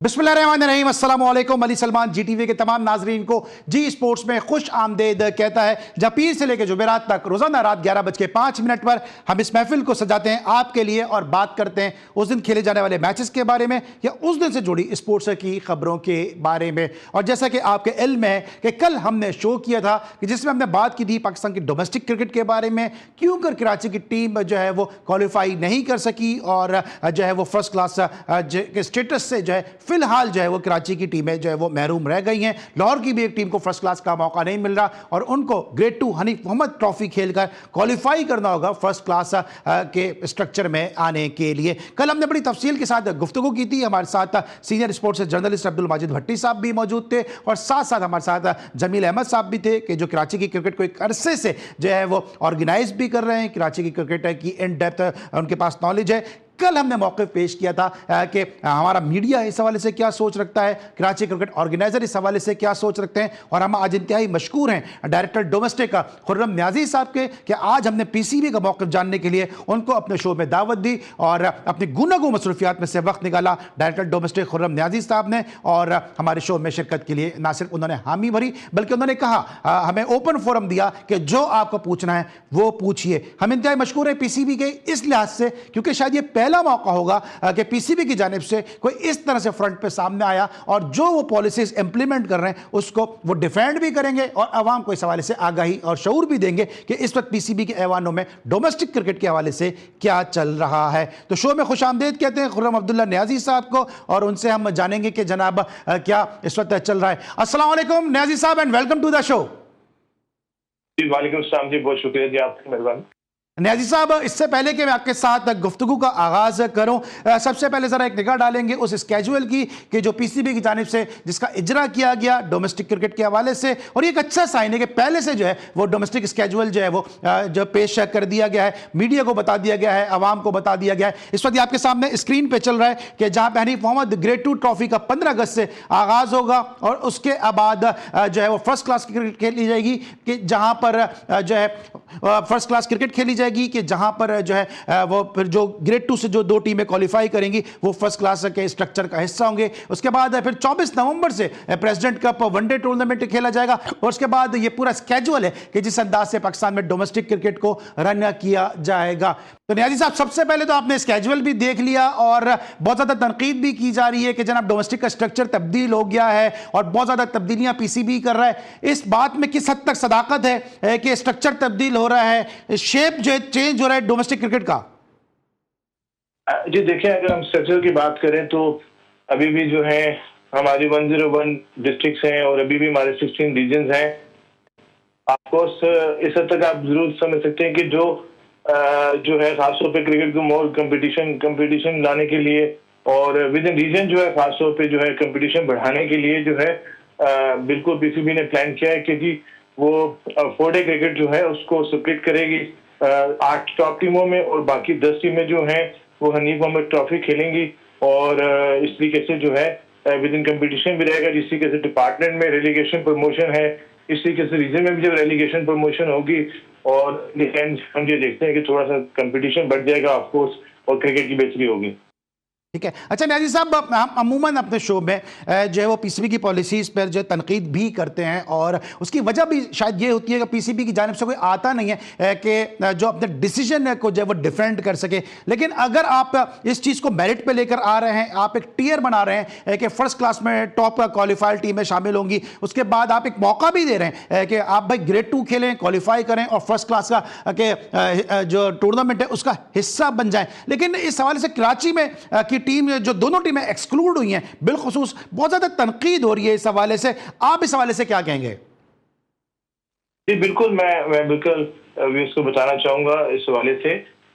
बिस्मिल्लाहिर्रहमानिर्रहीम, अस्सलाम वालेकुम। अली सलमान जीटीवी के तमाम नाजरीन को जी स्पोर्ट्स में खुश आमदेद कहता है। जब पीर से लेकर जुमेरात तक रोजाना रात 11:05 पर हम इस महफिल को सजाते हैं आपके लिए और बात करते हैं उस दिन खेले जाने वाले मैचेस के बारे में या उस दिन से जुड़ी स्पोर्ट्स की खबरों के बारे में। और जैसा कि आपके इल्म है कि कल हमने शो किया था कि जिसमें हमने बात की थी पाकिस्तान की डोमेस्टिक क्रिकेट के बारे में, क्यों कर कराची की टीम जो है वो क्वालिफाई नहीं कर सकी और जो है वो फर्स्ट क्लास के स्टेटस से जो है फिलहाल जो है वो कराची की टीमें जो है वो महरूम रह गई हैं। लाहौर की भी एक टीम को फर्स्ट क्लास का मौका नहीं मिल रहा और उनको ग्रेड 2 हनीफ मोहम्मद ट्रॉफी खेलकर क्वालिफाई करना होगा फर्स्ट क्लास के स्ट्रक्चर में आने के लिए। कल हमने बड़ी तफसील के साथ गुफ्तगू की थी। हमारे साथ senior sports journalist Abdul Majid Bhatti Sahab भी मौजूद थे और साथ साथ हमारे साथ जमील अहमद साहब भी थे कि जो कराची की क्रिकेट को एक अरसे से जो है वो ऑर्गेनाइज भी कर रहे हैं। कराची की क्रिकेट की इन डेप्थ उनके पास नॉलेज है। कल हमने मौके पेश किया था कि हमारा मीडिया इस हवाले से क्या सोच रखता है, कराची क्रिकेट ऑर्गेनाइजर इस हवाले से क्या सोच रखते हैं। और हम आज इंतहाई मशकूर हैं डायरेक्टर डोमेस्टिक खुर्रम न्याजी साहब के कि आज हमने पीसीबी का मौक़िफ़ जानने के लिए उनको अपने शो में दावत दी और अपनी गुनागो मसरूफियात में से वक्त निकाला डायरेक्टर डोमेस्टिक खुर्रम न्याजी साहब ने। और हमारे शो में शिरकत के लिए ना सिर्फ उन्होंने हामी भरी बल्कि उन्होंने कहा हमें ओपन फोरम दिया कि जो आपको पूछना है वो पूछिए। हम इंतहाई मशकूर हैं पीसीबी के इस लिहाज से क्योंकि शायद ये पहला मौका होगा कि पीसीबी की जानिब से कोई इस तरह से फ्रंट पे सामने आया और जो वो पॉलिसीज इंप्लीमेंट कर रहे हैं उसको वो डिफेंड भी करेंगे और अवाम को इस हवाले से आगाही और शऊर भी देंगे कि इस वक्त पीसीबी के ऐवानों में डोमेस्टिक क्रिकेट के हवाले से क्या चल रहा है। तो शो में खुश आमदेद कहते हैं खुर्रम अब्दुल्ला न्याजी साहब को और उनसे हम जानेंगे कि जनाब क्या इस वक्त चल रहा है। अस्सलाम वालेकुम न्याजी साहब and welcome to the show. वालेकुम सलाम जी, बहुत शुक्रिया जी, आपकी मेहरबानी। न्याजी साहब, इससे पहले कि मैं आपके साथ गुफ्तगू का आगाज़ करूं, सबसे पहले ज़रा एक निगाह डालेंगे उस स्केजुअल की कि जो पीसीबी की जानिब से जिसका इजरा किया गया डोमेस्टिक क्रिकेट के हवाले से। और ये एक अच्छा साइन है कि पहले से जो है वो डोमेस्टिक स्केजुअल जो है वो जो पेश कर दिया गया है, मीडिया को बता दिया गया है, आवाम को बता दिया गया है। इस वक्त आपके सामने स्क्रीन पर चल रहा है कि जहाँ पर हनीफ मोहम्मद ग्रेड 2 ट्रॉफी का 15 अगस्त से आगाज़ होगा और उसके बाद जो है वो फर्स्ट क्लास क्रिकेट खेली जाएगी कि जहाँ पर जो है फर्स्ट क्लास क्रिकेट खेली जाएगी कि जहां पर जो है वो फिर जो ग्रेड 2 से जो दो टीमें क्वालिफाई करेंगी वो फर्स्ट क्लास के स्ट्रक्चर का हिस्सा होंगे। उसके बाद फिर 24 नवंबर से प्रेसिडेंट कप वनडे टूर्नामेंट खेला जाएगा और उसके बाद ये पूरा स्केजुअल है कि जिस अंदाज से पाकिस्तान में डोमेस्टिक क्रिकेट को रन किया जाएगा। तो न्याजी साहब, सबसे पहले तो आपने स्केजुअल भी देख लिया और बहुत ज्यादा तनकीद भी की जा रही है कि जनाब डोमेस्टिक का स्ट्रक्चर तब्दील हो गया है और बहुत ज्यादा तब्दीलियां पीसीबी कर रहा है। इस बात में किस हद तक सदाकत है कि स्ट्रक्चर तब्दील हो रहा है, शेप जो चेंज हो रहा है डोमेस्टिक क्रिकेट का? जी देखिए, अगर हम स्ट्रक्चर की बात करें तो अभी भी जो है हमारी 101 डिस्ट्रिक्ट्स हैं और अभी भी हमारे 16 रीजन्स हैं। ऑफकोर्स इस हद तक आप जरूर समझ सकते हैं कि जो है खासतौर पे क्रिकेट को मोर कंपटीशन लाने के लिए और विद इन रीजन जो है खासतौर पे जो है कंपटीशन बढ़ाने के लिए जो है बिल्कुल पीसीबी ने प्लान किया है कि जी वो 4-डे क्रिकेट जो है उसको स्प्लिट करेगी 8 टॉप टीमों में और बाकी 10 टीमें जो हैं वो हनीफ मोहम्मद ट्रॉफी खेलेंगी और इस तरीके से जो है विद इन कंपटीशन भी रहेगा। जिस तरीके से डिपार्टमेंट में रेलीगेशन प्रमोशन है इस तरीके से रीजन में भी जब रेलीगेशन प्रमोशन होगी और हम ये देखते हैं कि थोड़ा सा कंपटीशन बढ़ जाएगा ऑफकोर्स और क्रिकेट की बेहतरी होगी। ठीक है। अच्छा न्याजी साहब, हम अमूमन अपने शो में जो है वो पीसीबी की पॉलिसीज़ पर जो तनकीद भी करते हैं और उसकी वजह भी शायद ये होती है कि पीसीबी की जानिब से कोई आता नहीं है कि जो अपने डिसीजन को जो है वो डिफेंड कर सके। लेकिन अगर आप इस चीज़ को मेरिट पे लेकर आ रहे हैं, आप एक टियर बना रहे हैं कि फर्स्ट क्लास में टॉप क्वालिफाइड टीमें शामिल होंगी, उसके बाद आप एक मौका भी दे रहे हैं कि आप भाई ग्रेड 2 खेलें, क्वालिफाई करें और फर्स्ट क्लास का के जो टूर्नामेंट है उसका हिस्सा बन जाएं। लेकिन इस हवाले से कराची में की टीम जो दोनों टीमें एक्सक्लूड हुई हैं बिलखुसूस बहुत ज्यादा तनकीद हो रही है इस हवाले से, आप इस हवाले से क्या कहेंगे? जी बिल्कुल, मैं बिल्कुल इसको बताना चाहूंगा इस हवाले से।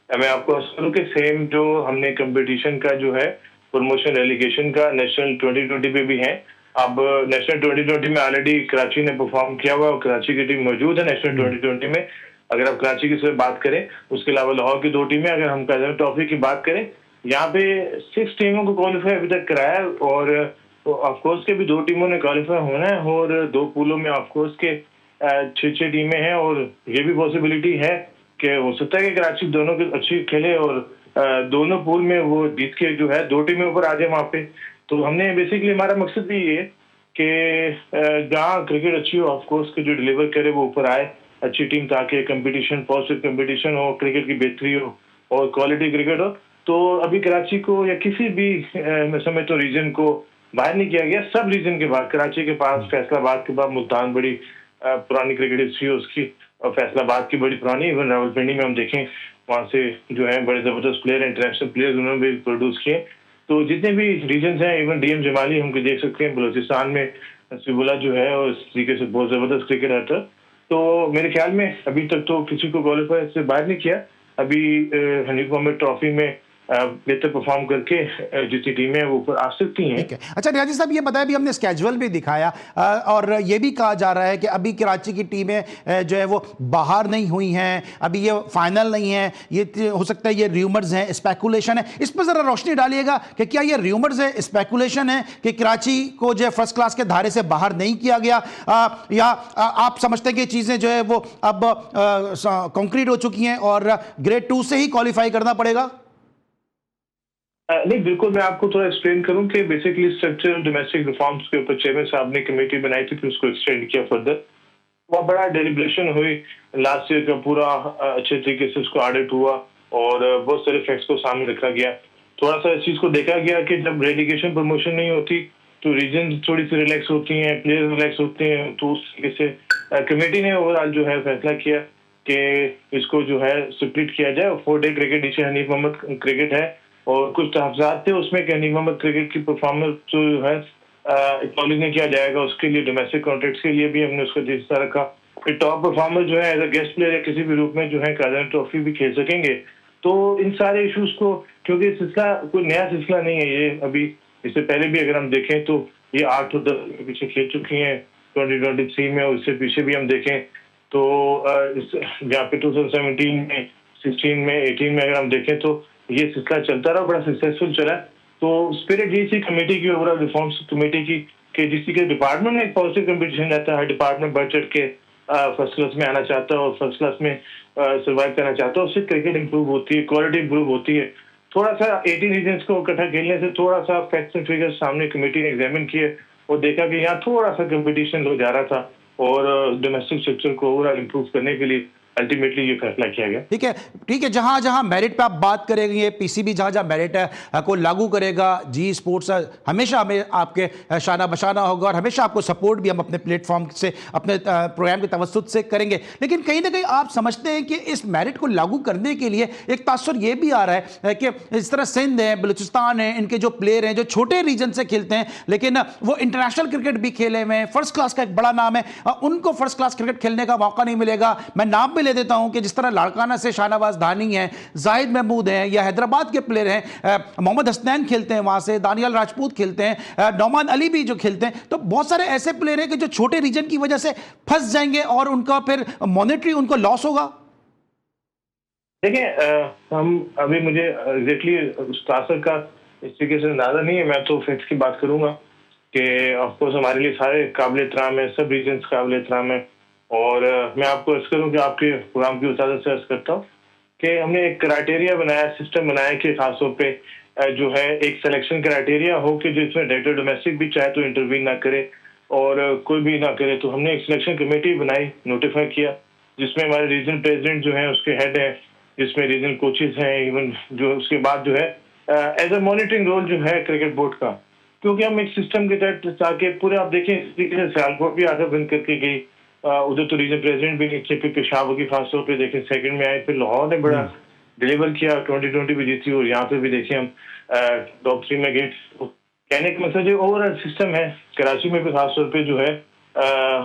मैं आपको शुरू के सेम जो हमने कंपटीशन का जो है प्रमोशन रेलीगेशन का नेशनल 2020 पे भी है। अब नेशनल 2020 में ऑलरेडी कराची ने परफॉर्म किया हुआ और कराची की टीम मौजूद है नेशनल 2020 में। अगर आप कराची की सिर्फ बात करें, उसके अलावा लाहौर की 2 टीमें, अगर हम प्रेसिडेंट ट्रॉफी की बात करें यहाँ पे 6 टीमों को क्वालिफाई अभी तक कराया और ऑफकोर्स के भी 2 टीमों ने क्वालिफाई होना है और 2 पूलों में ऑफकोर्स के 6 टीमें हैं और ये भी पॉसिबिलिटी है कि हो सकता है कि कराची दोनों की अच्छी खेले और दोनों पूल में वो जीत के जो है 2 टीमें ऊपर आ जाए वहाँ पे। तो हमने बेसिकली, हमारा मकसद भी ये है कि जहाँ क्रिकेट अच्छी हो, ऑफ कोर्स, के जो डिलीवर करे वो ऊपर आए अच्छी टीम, ताकि कंपटीशन, पॉजिटिव कंपटीशन हो, क्रिकेट की बेहतरी हो और क्वालिटी क्रिकेट हो। तो अभी कराची को या किसी भी मैं समझता हूँ रीजन को बाहर नहीं किया गया, सब रीजन के बाद, कराची के पास, फैसलाबाद के बाद, मुल्तान बड़ी पुरानी क्रिकेट हिस्ट्री है उसकी, और फैसलाबाद की बड़ी पुरानी, इवन रावलपिंडी में हम देखें वहाँ से जो है बड़े जबरदस्त प्लेयर, इंटरनेशनल प्लेयर्स उन्होंने भी प्रोड्यूस किए। तो जितने भी रीजन हैं, इवन डीएम जमाली हमको देख सकते हैं, बलूचिस्तान में सिबुला जो है और इस तरीके से बहुत जबरदस्त क्रिकेटर था। तो मेरे ख्याल में अभी तक तो किसी को क्वालिफाई से बाहर नहीं किया। अभी हनीफ मोहम्मद ट्रॉफी में बेहतर परफॉर्म करके जितनी टीमें वो ऊपर आ सकती हैं। ठीक है। अच्छा रियाजी साहब, ये बताया, अभी हमने स्केजुअल भी दिखाया और ये भी कहा जा रहा है कि अभी कराची की टीमें जो है वो बाहर नहीं हुई हैं, अभी ये फाइनल नहीं है, ये हो सकता है ये र्यूमर्स हैं, स्पेकुलेशन है। इस पर ज़रा रोशनी डालिएगा कि क्या ये र्यूमर्स है, स्पेकुलेशन है कि कराची को जो है फर्स्ट क्लास के धारे से बाहर नहीं किया गया, या आप समझते हैं कि चीज़ें जो है वो अब कॉन्क्रीट हो चुकी हैं और ग्रेड 2 से ही क्वालिफाई करना पड़ेगा? नहीं, बिल्कुल, मैं आपको थोड़ा एक्सप्लेन करूं कि बेसिकली स्ट्रक्चरल डोमेस्टिक रिफॉर्म्स के ऊपर चेयरमैन साहब ने कमेटी बनाई थी, फिर उसको एक्सटेंड किया फर्दर। बहुत बड़ा डेलिब्रेशन हुई, लास्ट ईयर का पूरा अच्छे तरीके से उसको ऑडिट हुआ और बहुत सारे फैक्ट्स को सामने रखा गया। थोड़ा सा इस चीज को देखा गया कि जब रेलिगेशन प्रमोशन नहीं होती तो रीजन थोड़ी सी रिलैक्स होती हैं, प्लेयर रिलैक्स होते हैं, तो उस तरीके से कमेटी ने ओवरऑल जो है फैसला किया कि इसको जो है स्प्लिट किया जाए। 4 डे क्रिकेट, नीचे हनीफ मोहम्मद क्रिकेट है और कुछ तहफ़्ज़ात थे उसमें कि हनीफ मोहम्मद क्रिकेट की परफॉर्मेंस जो है एक्नॉलेज नहीं किया जाएगा, उसके लिए डोमेस्टिक कॉन्ट्रैक्ट्स के लिए भी हमने उसका हिस्सा रखा। फिर टॉप परफॉर्मर जो है एज अ गेस्ट प्लेयर या किसी भी रूप में जो है काज़ान ट्रॉफी भी खेल सकेंगे। तो इन सारे इशूज को, क्योंकि सिलसिला कोई नया सिलसिला नहीं है ये, अभी इससे पहले भी अगर हम देखें तो ये 8 और 10 के पीछे खेल चुकी हैं 2023 में, और इससे पीछे भी हम देखें तो जहाँ पे 2017 में, 16 में, 18 में अगर हम देखें तो ये सिलसिला चलता रहा, बड़ा सक्सेसफुल चला। तो स्पिरिट ये थी कमेटी की, ओवरऑल रिफॉर्म्स कमेटी की, कि जिसकी के डिपार्टमेंट में एक पॉजिटिव कंपटीशन रहता है, हर डिपार्टमेंट बढ़ चढ़ के फर्स्ट क्लास में आना चाहता है और फर्स्ट क्लास में सर्वाइव करना चाहता है, उससे क्रिकेट इंप्रूव होती है, क्वालिटी इंप्रूव होती है। थोड़ा सा 18 रीजन्स को इकट्ठा खेलने से थोड़ा सा फैक्ट्स एंड फिगर्स सामने कमेटी ने एग्जामिन किए और देखा कि यहाँ थोड़ा सा कंपटीशन लो जा रहा था और डोमेस्टिक स्ट्रक्चर को ओवरऑल इंप्रूव करने के लिए अल्टीमेटली ये फैसला किया गया। ठीक है, ठीक है। जहां जहां मेरिट पे आप बात करेंगे, पीसीबी जहां जहां मेरिट है को लागू करेगा, जी स्पोर्ट्स हमेशा हमें आपके शाना बशाना होगा और हमेशा आपको सपोर्ट भी हम अपने प्लेटफॉर्म से, अपने प्रोग्राम के तवस्सुत से करेंगे। लेकिन कहीं ना कहीं आप समझते हैं कि इस मेरिट को लागू करने के लिए एक तासुर ये भी आ रहा है कि इस तरह सिंध है, बलूचिस्तान है, इनके जो प्लेयर हैं जो छोटे रीजन से खेलते हैं लेकिन वो इंटरनेशनल क्रिकेट भी खेले हुए हैं, फर्स्ट क्लास का एक बड़ा नाम है, उनको फर्स्ट क्लास क्रिकेट खेलने का मौका नहीं मिलेगा। मैं नाम भी ले देता हूं कि जिस तरह लाड़काना से शाहनवाज धानी हैं, जाहिद महमूद हैं, या हैदराबाद के प्लेयर हैं, मोहम्मद हसनैन खेलते हैं वहां से, दानियल राजपूत खेलते हैं, नौमान अली भी जो खेलते हैं। तो बहुत सारे ऐसे प्लेयर हैं कि जो छोटे रीजन की वजह से फंस जाएंगे और उनका फिर मॉनेटरी उनको लॉस होगा। देखिए, हम अभी मुझे एग्जैक्टली तासर का इस तरीके से अंदाजा नहीं है, मैं तो फैक्ट्स की बात करूंगा कि ऑफकोर्स हमारे लिए सारे काबिल एहतराम है, सब रीजन काबिल एहतराम है। और मैं आपको अर्ज करूँ कि आपके प्रोग्राम की वजाहत से अर्ज करता हूँ कि हमने एक क्राइटेरिया बनाया, सिस्टम बनाया कि खासतौर पे जो है एक सिलेक्शन क्राइटेरिया हो कि जिसमें डायरेक्टर डोमेस्टिक भी चाहे तो इंटरवीन ना करे और कोई भी ना करे। तो हमने एक सिलेक्शन कमेटी बनाई, नोटिफाई किया, जिसमें हमारे रीजनल प्रेसिडेंट जो है उसके हेड है, जिसमें रीजनल कोचेज हैं, इवन जो उसके बाद जो है एज ए मॉनिटरिंग रोल जो है क्रिकेट बोर्ड का, क्योंकि हम एक सिस्टम के तहत ताकि पूरे, आप देखें इस तरीके से सियालकोट भी आधा बंद करके गई, उधर तो रीजन प्रेसिडेंट भी नीचे, फिर पेशावर की खासतौर पे देखें सेकंड में आए, फिर लाहौर ने बड़ा डिलीवर किया, 2020 भी जीती और यहाँ पे भी देखें हम टॉप 3 में गए। तो कहने का मतलब जो ओवरऑल सिस्टम है कराची में भी खासतौर पे जो है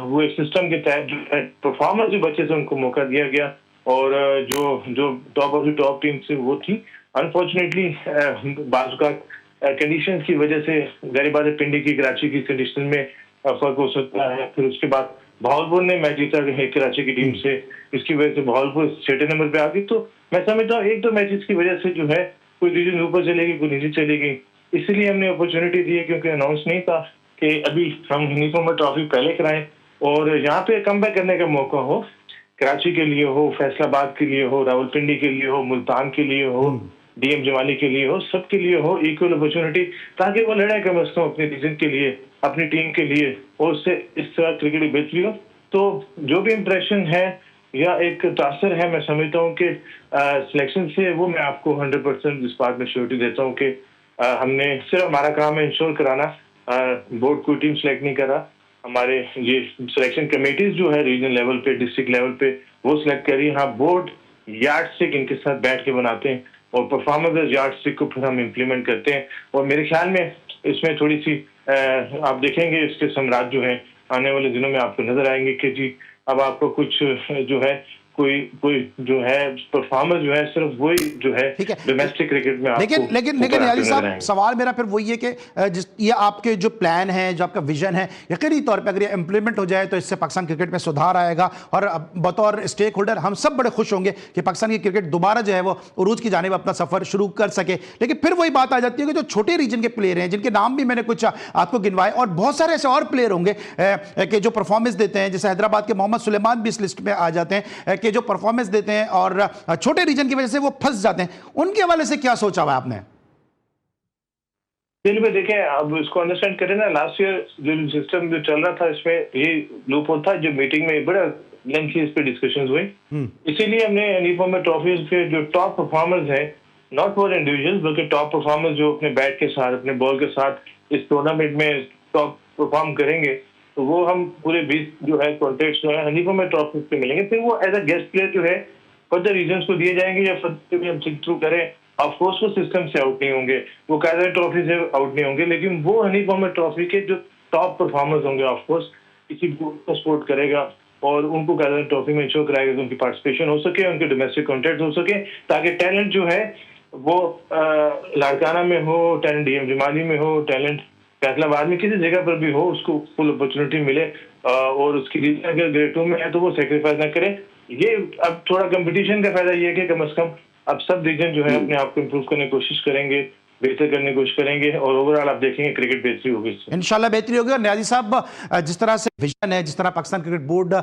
वो एक सिस्टम के तहत जो है परफॉर्मेंस जो बच्चे से उनको मौका दिया गया और जो top of the top team से वो थी। अनफॉर्चुनेटली बाज़ का कंडीशंस की वजह से गरीब बात है, पिंडी की कराची की कंडीशन में फर्क हो सकता है। फिर उसके बाद भावलपुर ने मैच जीता कराची की टीम से, इसकी वजह से भावलपुर 6 नंबर पे आ गई। तो मैं समझता हूँ एक दो मैचेस की वजह से जो है कोई रीजन ऊपर चलेगी, कोई नीचे चलेगी, इसलिए हमने अपॉर्चुनिटी दी है, क्योंकि अनाउंस नहीं था कि अभी हम हनीफ मोहम्मद ट्रॉफी पहले कराएं और यहाँ पे कम बैक करने का मौका हो, कराची के लिए हो, फैसलाबाद के लिए हो, रावलपिंडी के लिए हो, मुल्तान के लिए हो, डीएम जमाली के लिए हो, सबके लिए हो इक्वल अपॉर्चुनिटी, ताकि वो लड़ाई कम से कम अपने रीजन के लिए, अपनी टीम के लिए, और उससे इस तरह क्रिकेट बेहतरी हो। तो जो भी इम्प्रेशन है या एक तासर है, मैं समझता हूँ कि सिलेक्शन से वो मैं आपको 100% इस बात में श्योरिटी देता हूँ कि हमने सिर्फ हमारा काम है इंश्योर कराना, बोर्ड कोई टीम सेलेक्ट नहीं करा, हमारे ये सिलेक्शन कमेटीज जो है रीजनल लेवल पे, डिस्ट्रिक्ट लेवल पे, वो सिलेक्ट करी। हाँ, बोर्ड यार्डस्टिक इनके साथ बैठ के बनाते हैं और परफॉर्मेंस यार्डस्टिक को फिर हम इम्प्लीमेंट करते हैं। और मेरे ख्याल में इसमें थोड़ी सी आप देखेंगे इसके सम्राट जो है आने वाले दिनों में आपको नजर आएंगे कि जी अब आपको कुछ जो है कोई जो है परफॉर्मेंस जो है सिर्फ वही जो है डोमेस्टिक क्रिकेट में आपको लेकिन यानी साहब सवाल मेरा फिर वही है कि ये आपके जो प्लान है, जो आपका विजन है, यकीनी तौर पे अगर ये इंप्लीमेंट हो जाए तो इससे पाकिस्तान क्रिकेट में सुधार आएगा और बतौर स्टेक होल्डर हम सब बड़े खुश होंगे कि पाकिस्तान की क्रिकेट दोबारा जो है वो उरूज की जानिब अपना सफर शुरू कर सके। लेकिन फिर वही बात आ जाती है कि जो छोटे रीजन के प्लेयर हैं, जिनके नाम भी मैंने कुछ आपको गिनवाए, और बहुत सारे ऐसे और प्लेयर होंगे कि जो परफॉर्मेंस देते हैं, जैसे हैदराबाद के मोहम्मद सुलेमान भी इस लिस्ट में आ जाते हैं कि जो परफॉर्मेंस देते हैं और छोटे रीजन की वजह से वो फंस जाते हैं। उनके हवाले से क्या सोचा हुआ आपने? देखें, अब इसको अंडरस्टैंड करें ना, लास्ट ईयर जो सिस्टम जो चल रहा था इसमें ये लूप होल था, जो मीटिंग में बड़ा लेंथी इस पे डिस्कशन हुई। इसीलिए हमने यूनिफॉर्म ट्रॉफीज के जो टॉप परफॉर्मर्स हैं, नॉट फॉर इंडिविजुअल्स बल्कि टॉप परफॉर्मर्स जो अपने बैट के साथ, अपने बॉल के साथ इस टूर्नामेंट में टॉप परफॉर्म करेंगे, तो वो हम पूरे 20 जो है कॉन्ट्रैक्ट्स जो है यूनिफॉर्म ट्रॉफीज पे मिलेंगे। फिर वो एज अ गेस्ट प्लेयर जो है फर्दर रीजन्स को दिए जाएंगे या फर्दर भी हम थ्रू करें। ऑफ कोर्स वो सिस्टम से आउट नहीं होंगे, वो कायदे ट्रॉफी से आउट नहीं होंगे, लेकिन वो हनीफॉर्म ट्रॉफी के जो टॉप परफॉर्मर्स होंगे ऑफ कोर्स किसी ग्रुप को सपोर्ट करेगा और उनको कायदे ट्रॉफी में इंश्योर कराएगा कि उनकी पार्टिसिपेशन हो सके, उनके डोमेस्टिक कॉन्ट्रैक्ट हो सके, ताकि टैलेंट जो है वो लाड़काना में हो, टैलेंट डीएम जमाली में हो, टैलेंट फैसलाबाद में किसी जगह पर भी हो, उसको फुल अपॉर्चुनिटी मिले और उसकी रीजन अगर ग्रेड 2 में है तो वो सेक्रीफाइस ना करे। ये अब थोड़ा कंपटीशन का फायदा ये है कि कम से कम अब सब रीजन जो है अपने आप को इम्प्रूव करने की कोशिश करेंगे, बेहतर करने की कोशिश करेंगे और ओवरऑल आप देखेंगे क्रिकेट बेहतरी होगी, इंशाल्लाह बेहतरी होगी। और न्याजी साहब, जिस तरह से विजन है, जिस तरह पाकिस्तान क्रिकेट बोर्ड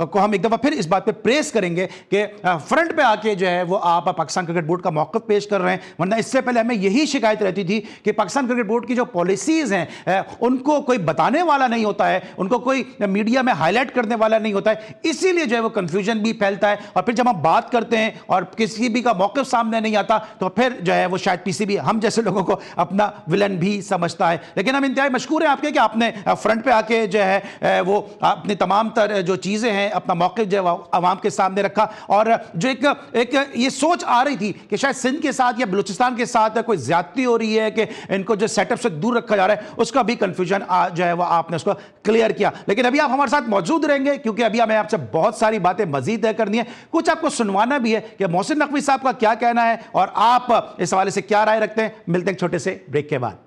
को हम एक दफा फिर इस बात पे प्रेस करेंगे कि फ्रंट पे आके जो है वो आप पाकिस्तान क्रिकेट बोर्ड का मौक़िफ़ पेश कर रहे हैं, वरना इससे पहले हमें यही शिकायत रहती थी कि पाकिस्तान क्रिकेट बोर्ड की जो पॉलिसीज़ हैं उनको कोई बताने वाला नहीं होता है, उनको कोई मीडिया में हाईलाइट करने वाला नहीं होता है, इसीलिए जो है वो कन्फ्यूजन भी फैलता है। और फिर जब हम बात करते हैं और किसी भी का मौक़िफ़ सामने नहीं आता तो फिर जो है वो शायद पीसीबी हम जैसे लोगों को अपना विलन भी समझता है। लेकिन हम इंतहाई मशकूर हैं आपके कि आपने फ्रंट पे आके जो है वो अपनी तमाम तर जो चीजें हैं, अपना मौक़िफ़ जो आवाम के सामने रखा। और जो एक ये सोच आ रही थी कि शायद सिंध के साथ या बलूचिस्तान के साथ कोई ज्यादती हो रही है कि इनको जो सेटअप से दूर रखा जा रहा है, उसका भी कंफ्यूजन जो है वो आपने उसको क्लियर किया। लेकिन अभी आप हमारे साथ मौजूद रहेंगे क्योंकि अभी हमें आपसे बहुत सारी बातें मजीद तय करनी है, कुछ आपको सुनवाना भी है कि मोहसिन नकवी साहब का क्या कहना है और आप इस हवाले से क्या राय रखते हैं। मिलते हैं छोटे से ब्रेक के बाद।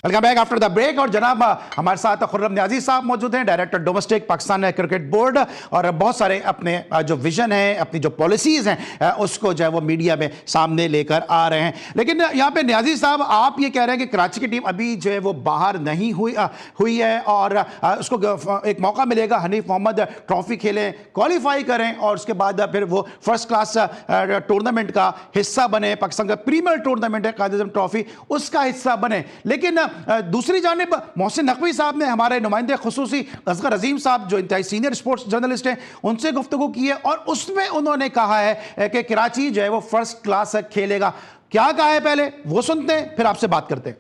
Welcome back after the break. और जनाब हमारे साथ खुर्रम न्याजी साहब मौजूद हैं, director domestic Pakistan cricket board, और बहुत सारे अपने जो विजन है, अपनी जो पॉलिसीज हैं उसको जो है वो मीडिया में सामने लेकर आ रहे हैं। लेकिन यहाँ पे न्याजी साहब आप ये कह रहे हैं कि कराची की टीम अभी जो है वो बाहर नहीं हुई है और उसको एक मौका मिलेगा, हनीफ मोहम्मद ट्रॉफी खेलें, क्वालिफाई करें और उसके बाद फिर वो फर्स्ट क्लास टूर्नामेंट का हिस्सा बने, पाकिस्तान का प्रीमियर टूर्नामेंट है कायद-ए-आज़म ट्रॉफी, उसका हिस्सा बने। लेकिन दूसरी जानिब मोहसिन नकवी साहब ने हमारे नुमाइंदे खुसूसी असगर अजीम साहब जो इंतहाई सीनियर स्पोर्ट्स जर्नलिस्ट हैं उनसे गुफ्तगू की है और उसमें उन्होंने कहा है कि कराची जो है वो फर्स्ट क्लास खेलेगा। क्या कहा है पहले वो सुनते हैं, फिर आपसे बात करते हैं।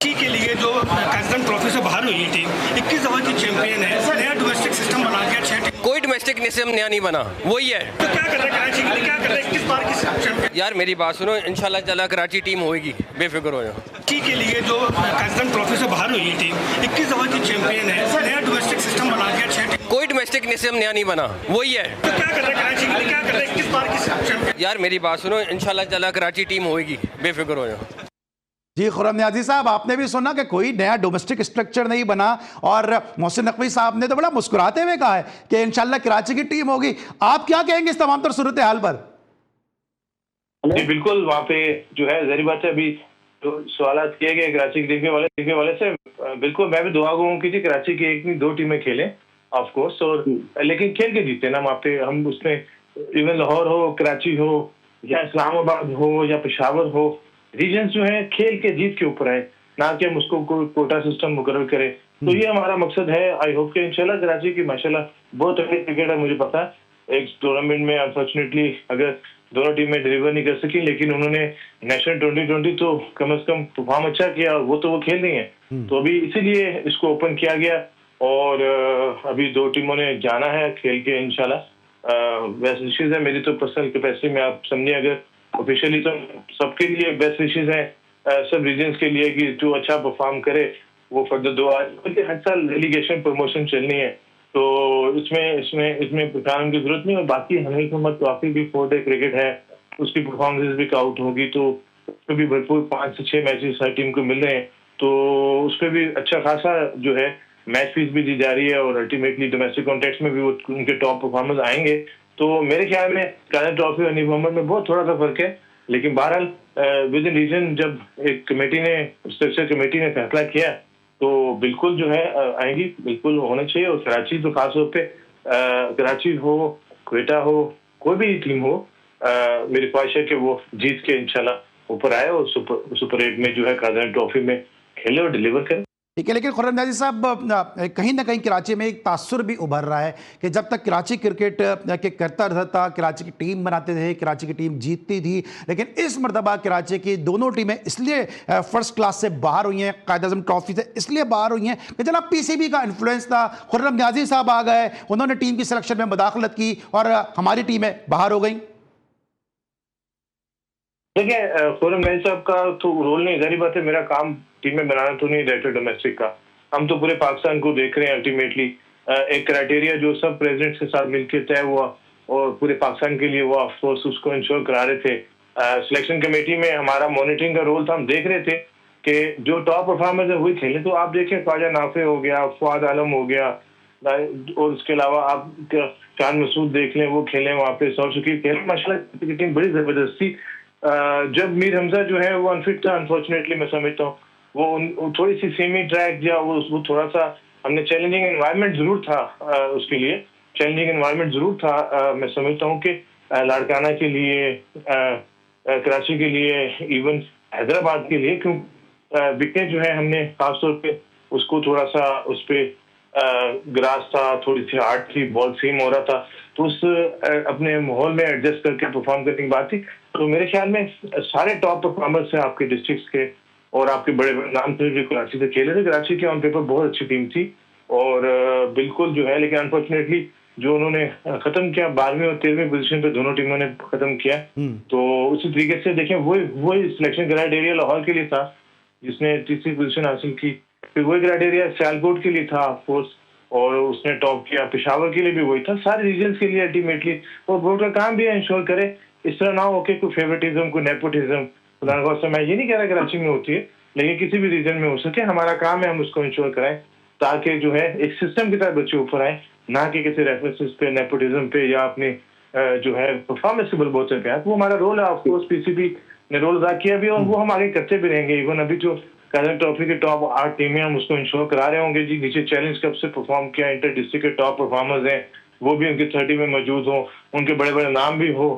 के लिए जो कायद-ए-आज़म ट्रॉफी से बाहर हुई थी 21 दफा की चैंपियन है, नया डोमेस्टिक सिस्टम बना दिया, 6 कोई डोमेस्टिक सिस्टम नया नहीं बना, वही है। तो क्या कर रहे हैं कराची के लिए, क्या कर रहे हैं 21 बार की चैंपियन? यार मेरी बात सुनो, इंशाल्लाह ताला कराची टीम होगी, बेफिक्र हो जाओ। के लिए जो कायद-ए-आज़म ट्रॉफी से बाहर हुई थी 21 दफा की चैंपियन है, नया डोमेस्टिक सिस्टम बना दिया, 6 कोई डोमेस्टिक सिस्टम नया नहीं बना, वही है। तो क्या कर रहे हैं कराची के लिए, क्या कर रहे हैं 21 बार की चैंपियन? यार मेरी बात सुनो, इंशाल्लाह ताला कराची टीम होगी, बेफिक्र हो जाओ। जी खुर्रम न्याजी साहब, आपने भी सुना कि कोई नया डोमेस्टिक स्ट्रक्चर नहीं बना और मोहसिन नकवी साहब ने तो बड़ा मुस्कुराते हुए कहा है कि इंशाल्लाह कराची की टीम होगी। आप क्या कहेंगे इस तमाम तर सूरत हाल पर? जी बिल्कुल, वहाँ पे जो है जहरी बात है, अभी जो सवाल किए गए कराची की टीम के वाले से, बिल्कुल मैं भी दुआ गो की थी कराची की एक नहीं 2 टीमें खेलें ऑफ कोर्स। और लेकिन खेल के जीते ना वहाँ पे हम, उसमें इवन लाहौर हो, कराची हो, या इस्लामाबाद हो, या पेशावर हो, रीजन जो है खेल के जीत के ऊपर है, ना कि हम उसको कोई कोटा सिस्टम मुकर्रर करें। तो ये हमारा मकसद है। आई होप कि इंशाल्लाह कराची की माशाल्लाह बहुत अच्छी क्रिकेट है, मुझे पता है। एक टूर्नामेंट में अनफॉर्चुनेटली अगर दोनों टीमें डिलीवर नहीं कर सकी, लेकिन उन्होंने नेशनल 2020 तो कम से कम परफॉर्म अच्छा किया, और वो खेल रही है। तो अभी इसीलिए इसको ओपन किया गया, और अभी 2 टीमों ने जाना है खेल के इंशाल्लाह। बेस्ट विशेज है मेरी तो पर्सनल कैपेसिटी में, आप समझिए अगर ऑफिशियली तो सबके लिए बेस्ट विशेज है, सब रीजन्स के लिए कि जो अच्छा परफॉर्म करे वो फर्दर दुआ। हर साल रेलीगेशन प्रमोशन चलनी है, तो इसमें परेशान की जरूरत नहीं। और बाकी हमें मोहम्मद ट्रॉफी भी 4 डे क्रिकेट है, उसकी परफॉर्मेंस भी काउंट होगी, तो उसमें भी भरपूर 5 से 6 मैचेस हर टीम को मिल रहे हैं, तो उस पर भी अच्छा खासा जो है मैच फीस भी दी जा रही है, और अल्टीमेटली डोमेस्टिक कॉन्टेक्स्ट में भी वो उनके टॉप परफॉर्मर्स आएंगे। तो मेरे ख्याल में कादर ट्रॉफी और मोहम्मद में बहुत थोड़ा सा फर्क है, लेकिन बहरहाल विद इन रीजन जब एक कमेटी ने, स्ट्रक्चर कमेटी ने फैसला किया, तो बिल्कुल जो है आएंगी, बिल्कुल होना चाहिए। और कराची तो खासतौर पे कराची हो, क्वेटा हो, कोई भी टीम हो, मेरी ख्वाहिश है कि वो जीत के इंशाल्लाह ऊपर आए और सुपर 8 में जो है कादर ट्रॉफी में खेले और डिलीवर करे। ठीक है, लेकिन खुर्रम नियाज़ी साहब, कहीं ना कहीं कराची में एक तासुर भी उभर रहा है कि जब तक कराची क्रिकेट के करता रहता था, कराची की टीम बनाते थे, कराची की टीम जीतती थी, लेकिन इस मरतबा कराची की दोनों टीमें इसलिए फर्स्ट क्लास से बाहर हुई हैं, कायद-ए-आज़म ट्रॉफी से इसलिए बाहर हुई हैं कि जनाब पीसीबी का इन्फ्लुएंस था। खुर्रम नियाज़ी साहब आ गए, उन्होंने टीम की सिलेक्शन में मुदाखलत की, और हमारी टीमें बाहर हो गई। देखिए, खुर्रम नियाज़ी साहब का तो रोल नहीं, जाहिर बात है मेरा काम टीमें बनाना तो नहीं, डायरेक्टर डोमेस्टिक का। हम तो पूरे पाकिस्तान को देख रहे हैं। अल्टीमेटली एक क्राइटेरिया जो सब प्रेसिडेंट्स के साथ मिलकर तय हुआ, और पूरे पाकिस्तान के लिए वो ऑफ कोर्स उसको इंश्योर करा रहे थे। सिलेक्शन कमेटी में हमारा मॉनिटरिंग का रोल था। हम देख रहे थे कि जो टॉप परफॉर्मर्स है वही खेले। तो आप देखें, ख्वाजा नाफे हो गया, फुआद आलम हो गया, और उसके अलावा आप चांद मसूद देख लें, वो खेले वहाँ पे, सौर शकील खेले, माशाल्लाह की टीम बड़ी जबरदस्ती। जब मीर हमजा जो है वो अनफिट था, अनफॉर्चुनेटली मैं समझता हूँ, वो थोड़ी सी सेमी ट्रैक या वो थोड़ा सा, हमने चैलेंजिंग एनवायरनमेंट जरूर था उसके लिए, चैलेंजिंग एनवायरनमेंट जरूर था। मैं समझता हूँ कि लाड़काना के लिए, कराची के लिए, इवन हैदराबाद के लिए, क्यों विकेट जो है हमने खासतौर पे उसको थोड़ा सा उस पर ग्रास था, थोड़ी सी हार्ड थी, बॉल सेम हो रहा था, तो उस अपने माहौल में एडजस्ट करके परफॉर्म करने की बात थी। तो मेरे ख्याल में सारे टॉप परफॉर्मर्स हैं आपके डिस्ट्रिक्ट के, और आपके बड़े बड़े नाम थे जो कराची से खेले थे। कराची की ऑन पेपर बहुत अच्छी टीम थी, और बिल्कुल जो है, लेकिन अनफॉर्चुनेटली जो उन्होंने खत्म किया 12वीं और 13वीं पोजीशन पे दोनों टीमों ने खत्म किया। तो उसी तरीके से देखें, वही सिलेक्शन क्राइटेरिया लाहौर के लिए था जिसने तीसरी पोजीशन हासिल की, फिर वही क्राइटेरिया सियालकोट के लिए था ऑफकोर्स, और उसने टॉप किया। पेशावर के लिए भी वही था, सारे रीजन्स के लिए अल्टीमेटली। और बोर्ड का काम भी इंश्योर करे, इस तरह ना हो कि कोई फेवरेटिज्म, कोई नेपोटिज्म, मैं ये नहीं कह रहा कराची में होती है, लेकिन किसी भी रीजन में हो सके, हमारा काम है हम उसको इंश्योर कराएं, ताकि जो है एक सिस्टम की तरह बच्चे ऊपर आए, ना कि किसी रेफरेंसेस पे, नेपोटिज्म पे, या अपने जो है परफॉर्मेंस के बलबूते पे। वो हमारा रोल है, ऑफकोर्स पीसीबी ने रोल अदा किया भी, और वो हम आगे करते भी रहेंगे। इवन अभी जो कादर ट्रॉफी के टॉप 8 टीमें, हम उसको इंश्योर करा रहे होंगे जी। नीचे चैलेंज कप से परफॉर्म किया, इंटर डिस्ट्रिक्ट के टॉप परफॉर्मर्स हैं, वो भी उनके 30 में मौजूद हो, उनके बड़े बड़े नाम भी हो।